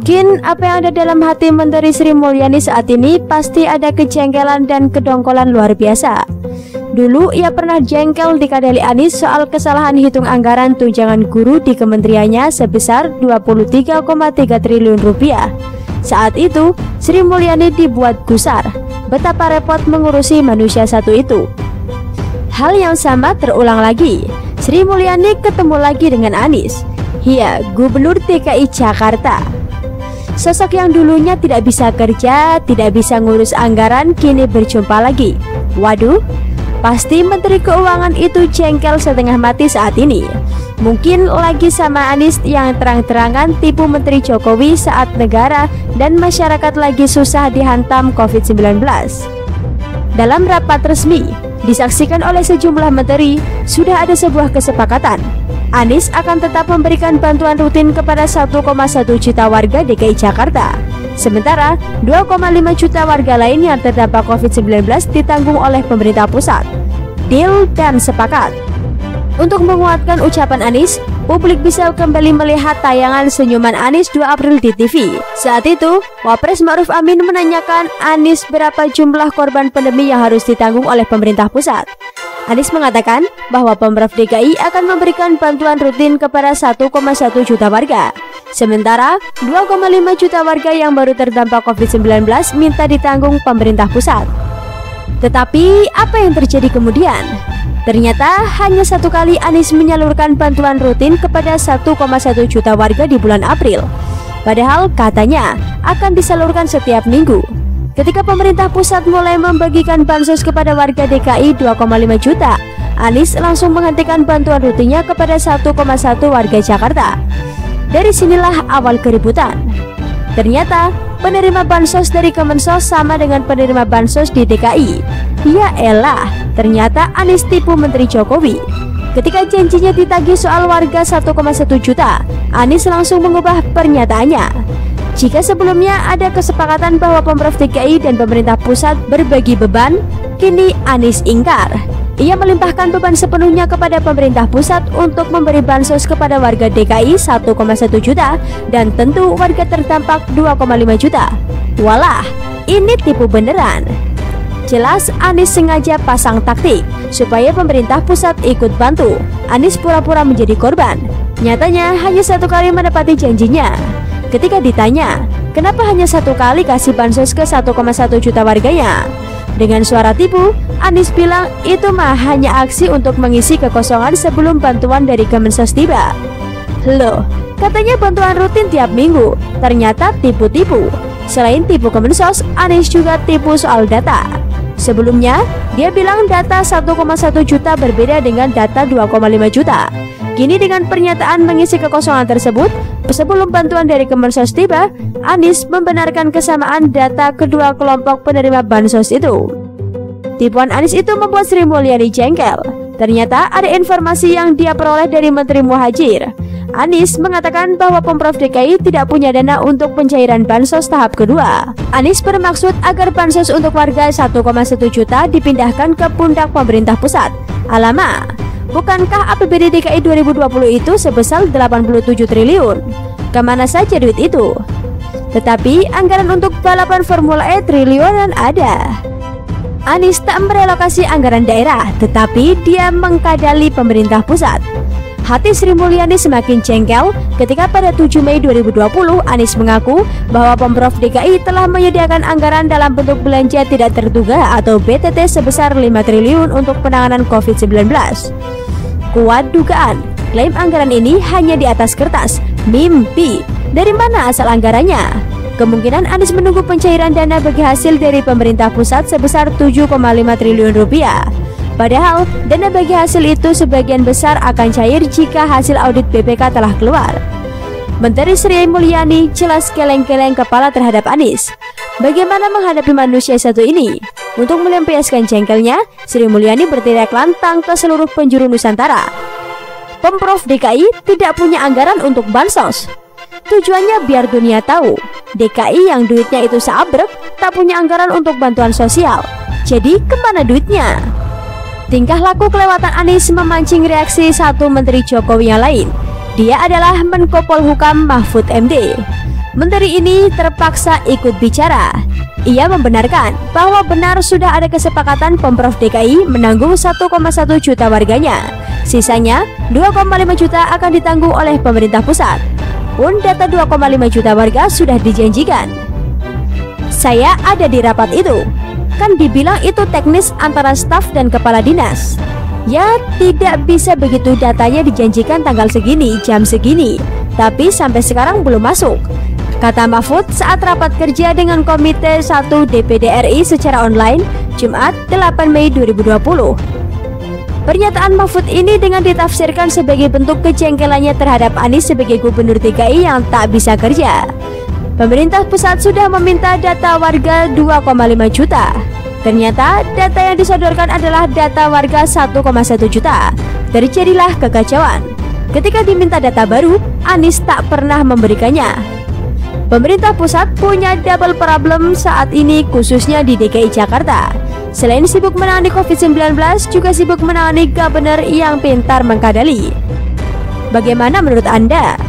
Mungkin apa yang ada dalam hati Menteri Sri Mulyani saat ini pasti ada kejengkelan dan kedongkolan luar biasa. Dulu ia pernah jengkel dikadali Anies soal kesalahan hitung anggaran tunjangan guru di kementeriannya sebesar 23,3 triliun rupiah. Saat itu, Sri Mulyani dibuat gusar betapa repot mengurusi manusia satu itu. Hal yang sama terulang lagi. Sri Mulyani ketemu lagi dengan Anies, ya, Gubernur DKI Jakarta. Sosok yang dulunya tidak bisa kerja, tidak bisa ngurus anggaran, kini berjumpa lagi. Waduh, pasti Menteri Keuangan itu jengkel setengah mati saat ini. Mungkin lagi sama Anies yang terang-terangan tipu Menteri Jokowi saat negara dan masyarakat lagi susah dihantam COVID-19. Dalam rapat resmi, disaksikan oleh sejumlah menteri, sudah ada sebuah kesepakatan. Anies akan tetap memberikan bantuan rutin kepada 1,1 juta warga DKI Jakarta. Sementara 2,5 juta warga lain yang terdampak COVID-19 ditanggung oleh pemerintah pusat. Deal dan sepakat. Untuk menguatkan ucapan Anies, publik bisa kembali melihat tayangan senyuman Anies 2 April di TV. Saat itu, Wapres Ma'ruf Amin menanyakan Anies berapa jumlah korban pandemi yang harus ditanggung oleh pemerintah pusat. Anies mengatakan bahwa Pemprov DKI akan memberikan bantuan rutin kepada 1,1 juta warga. Sementara 2,5 juta warga yang baru terdampak COVID-19 minta ditanggung pemerintah pusat. Tetapi apa yang terjadi kemudian? Ternyata hanya satu kali Anies menyalurkan bantuan rutin kepada 1,1 juta warga di bulan April. Padahal katanya akan disalurkan setiap minggu. Ketika pemerintah pusat mulai membagikan bansos kepada warga DKI 2,5 juta, Anies langsung menghentikan bantuan rutinnya kepada 1,1 warga Jakarta. Dari sinilah awal keributan. Ternyata penerima bansos dari Kemensos sama dengan penerima bansos di DKI. Ya elah, ternyata Anies tipu Menteri Jokowi. Ketika janjinya ditagih soal warga 1,1 juta, Anies langsung mengubah pernyataannya. Jika sebelumnya ada kesepakatan bahwa Pemprov DKI dan pemerintah pusat berbagi beban, kini Anies ingkar. Ia melimpahkan beban sepenuhnya kepada pemerintah pusat untuk memberi bansos kepada warga DKI 1,1 juta dan tentu warga terdampak 2,5 juta. Walah, ini tipu beneran. Jelas Anies sengaja pasang taktik supaya pemerintah pusat ikut bantu. Anies pura-pura menjadi korban. Nyatanya hanya satu kali menepati janjinya. Ketika ditanya, kenapa hanya satu kali kasih bansos ke 1,1 juta warganya? Dengan suara tipu, Anies bilang itu mah hanya aksi untuk mengisi kekosongan sebelum bantuan dari Kemensos tiba. Loh, katanya bantuan rutin tiap minggu, ternyata tipu-tipu. Selain tipu Kemensos, Anies juga tipu soal data. Sebelumnya, dia bilang data 1,1 juta berbeda dengan data 2,5 juta. Kini dengan pernyataan mengisi kekosongan tersebut, sebelum bantuan dari Kemensos tiba, Anies membenarkan kesamaan data kedua kelompok penerima bansos itu. Tipuan Anies itu membuat Sri Mulyani jengkel. Ternyata ada informasi yang dia peroleh dari Menteri Muhajir. Anies mengatakan bahwa Pemprov DKI tidak punya dana untuk pencairan bansos tahap kedua. Anies bermaksud agar bansos untuk warga 1,1 juta dipindahkan ke pundak pemerintah pusat. Alamak, bukankah APBD DKI 2020 itu sebesar 87 triliun? Kemana saja duit itu? Tetapi anggaran untuk balapan Formula E triliunan ada. Anies tak merelokasi anggaran daerah, tetapi dia mengkadali pemerintah pusat. Hati Sri Mulyani semakin jengkel ketika pada 7 Mei 2020 Anies mengaku bahwa Pemprov DKI telah menyediakan anggaran dalam bentuk belanja tidak terduga atau BTT sebesar 5 triliun untuk penanganan COVID-19. Kuat dugaan, klaim anggaran ini hanya di atas kertas, mimpi. Dari mana asal anggarannya? Kemungkinan Anies menunggu pencairan dana bagi hasil dari pemerintah pusat sebesar 7,5 triliun rupiah. Padahal, dana bagi hasil itu sebagian besar akan cair jika hasil audit BPK telah keluar. Menteri Sri Mulyani jelas geleng-geleng kepala terhadap Anies. Bagaimana menghadapi manusia satu ini? Untuk melampiaskan jengkelnya, Sri Mulyani berteriak lantang ke seluruh penjuru Nusantara. Pemprov DKI tidak punya anggaran untuk bansos. Tujuannya biar dunia tahu, DKI yang duitnya itu seabrek tak punya anggaran untuk bantuan sosial. Jadi kemana duitnya? Tingkah laku kelewatan Anies memancing reaksi satu menteri Jokowi yang lain. Dia adalah Menko Polhukam Mahfud MD. Menteri ini terpaksa ikut bicara. Ia membenarkan bahwa benar sudah ada kesepakatan Pemprov DKI menanggung 1,1 juta warganya. Sisanya 2,5 juta akan ditanggung oleh pemerintah pusat. Pun data 2,5 juta warga sudah dijanjikan. Saya ada di rapat itu. Kan dibilang itu teknis antara staf dan kepala dinas. Ya tidak bisa begitu, datanya dijanjikan tanggal segini, jam segini, tapi sampai sekarang belum masuk, kata Mahfud saat rapat kerja dengan Komite 1 DPD RI secara online Jumat 8 Mei 2020. Pernyataan Mahfud ini dengan ditafsirkan sebagai bentuk kejengkelannya terhadap Anies sebagai gubernur DKI yang tak bisa kerja. Pemerintah pusat sudah meminta data warga 2,5 juta. Ternyata data yang disodorkan adalah data warga 1,1 juta. Terjadilah kekacauan. Ketika diminta data baru, Anies tak pernah memberikannya. Pemerintah pusat punya double problem saat ini, khususnya di DKI Jakarta. Selain sibuk menangani COVID-19, juga sibuk menangani gubernur yang pintar mengkadali. Bagaimana menurut Anda?